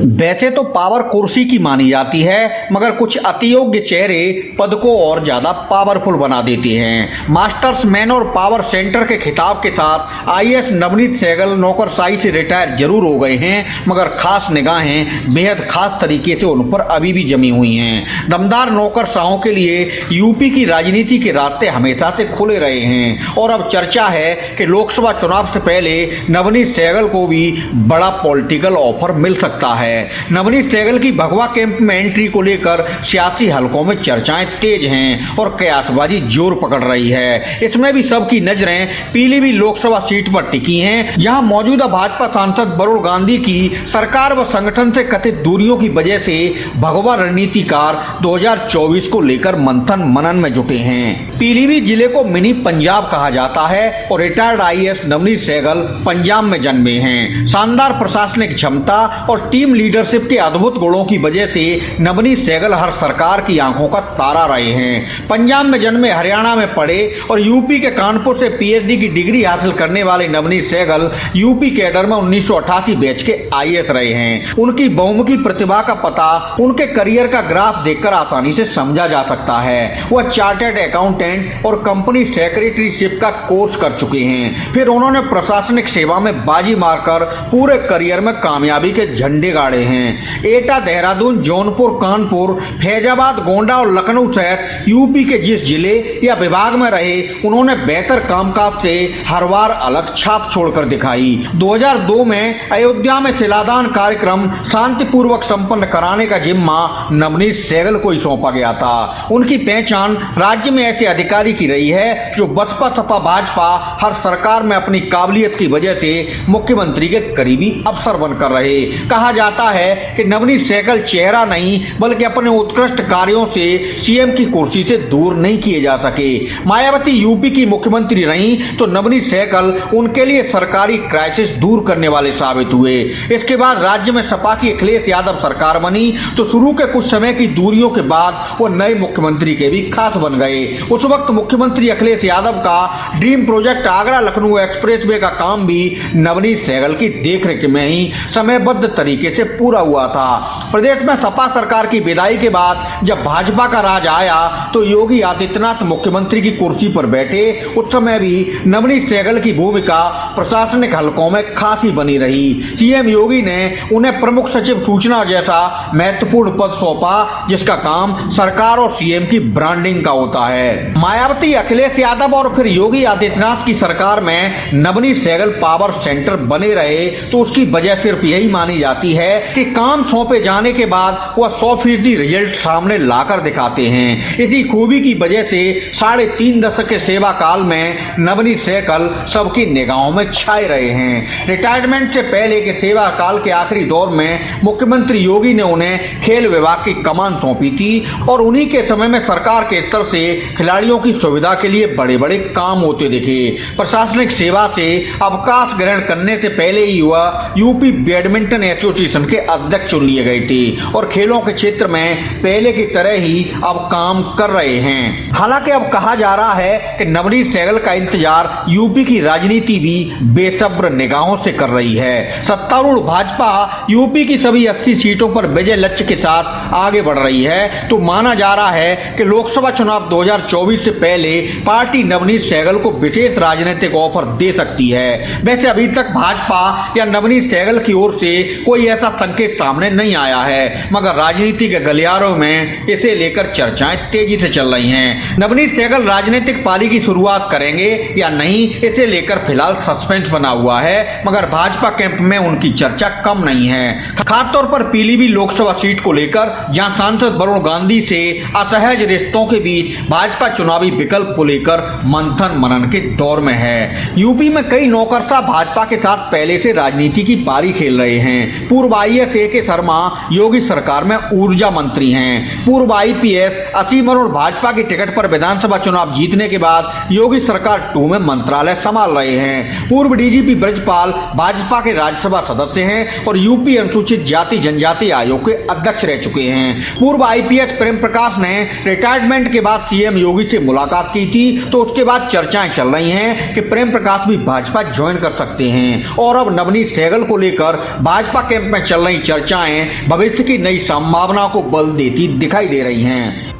वैसे तो पावर कुर्सी की मानी जाती है, मगर कुछ अतियोग्य चेहरे पद को और ज्यादा पावरफुल बना देते हैं। मास्टर्स मैन और पावर सेंटर के खिताब के साथ आईएएस नवनीत सहगल नौकरशाही से रिटायर जरूर हो गए हैं, मगर खास निगाहें बेहद खास तरीके से उन पर अभी भी जमी हुई हैं। दमदार नौकरशाहों के लिए यूपी की राजनीति के रास्ते हमेशा से खुले रहे हैं और अब चर्चा है कि लोकसभा चुनाव से पहले नवनीत सहगल को भी बड़ा पॉलिटिकल ऑफर मिल सकता है। नवनीत सहगल की भगवा कैंप में एंट्री को लेकर सियासी हलकों में चर्चाएं तेज हैं और कयासबाजी जोर पकड़ रही है। इसमें भी सबकी नजरें पीलीभीत लोकसभा सीट पर टिकी हैं, जहां मौजूदा भाजपा सांसद वरुण गांधी की सरकार व संगठन से कथित दूरियों की वजह से भगवा रणनीतिकार 2024 को लेकर मंथन मनन में जुटे हैं। पीलीभीत जिले को मिनी पंजाब कहा जाता है और रिटायर्ड आईएएस नवनीत सहगल पंजाब में जन्मे हैं। शानदार प्रशासनिक क्षमता और टीम लीडरशिप के अद्भुत गुणों की वजह से नवनीत सहगल हर सरकार की आंखों का तारा रहे हैं। पंजाब में जन्मे, हरियाणा में पढ़े और यूपी के कानपुर से पीएचडी की डिग्री हासिल करने वाले नवनीत सहगल यूपी कैडर में 1988 बैच के आईएएस रहे हैं। उनकी बहुमुखी प्रतिभा का पता उनके करियर का ग्राफ देखकर आसानी से समझा जा सकता है। वह चार्टर्ड अकाउंटेंट और कंपनी सेक्रेटरीशिप का कोर्स कर चुके हैं। फिर उन्होंने प्रशासनिक सेवा में बाजी मारकर पूरे करियर में कामयाबी के झंडे गाड़े हैं। एटा, देहरादून, जौनपुर, कानपुर, फैजाबाद, गोंडा और लखनऊ सहित यूपी के जिस जिले या विभाग में रहे, उन्होंने बेहतर कामकाज से हर बार अलग छाप छोड़कर दिखाई। 2002 में अयोध्या में शिलादान कार्यक्रम शांतिपूर्वक संपन्न कराने का जिम्मा नवनीत सहगल को ही सौंपा गया था। उनकी पहचान राज्य में ऐसे अधिकारी की रही है जो बसपा, सपा, भाजपा हर सरकार में अपनी काबिलियत की वजह से मुख्यमंत्री के करीबी अफसर बनकर रहे। कहा जाता है कि नवनीत सहगल चेहरा नहीं बल्कि अपने उत्कृष्ट कार्यों से सीएम की कुर्सी से दूर नहीं किए जा सके। मायावती यूपी की मुख्यमंत्री रही तो नवनीत सहगल उनके लिए सरकारी क्राइसिस दूर करने वाले साबित हुए। इसके बाद राज्य में सपा की अखिलेश यादव सरकार बनी तो शुरू के कुछ समय की दूरियों के बाद वो नए मुख्यमंत्री के भी खास बन गए। उस वक्त मुख्यमंत्री अखिलेश यादव का dream project Agra Lucknow expressway का काम भी नवनीत सहगल की देखरेख में ही समयबद्ध तरीके से पूरा हुआ था। प्रदेश में सपा सरकार की विदाई के बाद जब भाजपा का राज आया तो योगी आदित्यनाथ मुख्यमंत्री की कुर्सी पर बैठे। उस समय भी नवनीत सहगल की भूमिका प्रशासनिक हलकों में खासी बनी रही। सीएम योगी ने उन्हें प्रमुख सचिव सूचना जैसा महत्वपूर्ण पद सौंपा, जिसका काम सरकार और सीएम की ब्रांडिंग का होता है। मायावती, अखिलेश यादव और फिर योगी आदित्यनाथ की सरकार में नवनीत सहगल पावर सेंटर बने रहे तो उसकी वजह सिर्फ यही मानी जाती है कि काम सौंपे जाने के बाद वह 100% रिजल्ट सामने लाकर दिखाते हैं। इसी खूबी की वजह से 3.5 दशक के सेवा काल में नवनीत सहगल सबकी निगाहों में छाए रहे हैं। रिटायरमेंट से पहले के सेवा काल के आखिरी दौर में मुख्यमंत्री योगी ने उन्हें खेल विभाग की कमान सौंपी थी और उन्हीं के समय में सरकार के स्तर से खिलाड़ियों की सुविधा के लिए बड़े बड़े काम होते दिखे। प्रशासनिक सेवा से अवकाश ग्रहण करने से पहले ही वह यूपी बैडमिंटन एसोसिएशन के अध्यक्ष चुन लिए गए थे और खेलों के क्षेत्र में पहले की तरह ही अब काम कर रहे हैं। हालांकि अब कहा जा रहा है कि नवनीत सहगल का इंतजार यूपी की राजनीति भी बेसब्र निगाहों से कर रही है। सत्तारूढ़ भाजपा यूपी की सभी 80 सीटों पर विजय लक्ष्य के साथ आगे बढ़ रही है तो माना जा रहा है कि लोकसभा चुनाव 2024 से पहले पार्टी नवनीत सहगल को विशेष राजनीतिक ऑफर दे सकती है। वैसे अभी तक भाजपा या नवनीत सहगल की ओर से कोई ऐसा संकेत सामने नहीं आया है, मगर राजनीति के गलियारों में इसे लेकर चर्चाएं तेजी से चल रही हैं। नवनीत सहगल राजनीतिक पारी की शुरुआत करेंगे या नहीं, इसे लेकर फिलहाल सस्पेंस बना हुआ है, मगर भाजपा कैंप में उनकी चर्चा कम नहीं है। खासतौर पर पीलीभीत लोकसभा सीट को लेकर, जहां सांसद वरुण गांधी से असहज रिश्तों के बीच भाजपा चुनावी विकल्प को लेकर मंथन मनन के दौर में है। यूपी में कई नौकरशाह भाजपा के साथ पहले से राजनीति की पारी खेल रहे हैं। पूर्व आईएएस ए.के. शर्मा योगी सरकार में ऊर्जा मंत्री हैं। पूर्व आईपीएस असीम अरुण भाजपा की टिकट पर विधानसभा चुनाव जीतने के बाद योगी सरकार 2 में मंत्रालय संभाल रहे हैं। पूर्व डीजीपी ब्रजपाल भाजपा के राज्यसभा सदस्य हैं और यूपी अनुसूचित जाति जनजाति आयोग के अध्यक्ष रह चुके हैं। पूर्व आईपीएस प्रेम प्रकाश ने रिटायरमेंट के बाद सीएम योगी से मुलाकात की थी तो उसके बाद चर्चाएं चल रही हैं कि प्रेम प्रकाश भी भाजपा ज्वाइन कर सकते हैं। और अब नवनीत सहगल को लेकर भाजपा कैंप में चल चल रही चर्चाएं भविष्य की नई संभावना को बल देती दिखाई दे रही हैं।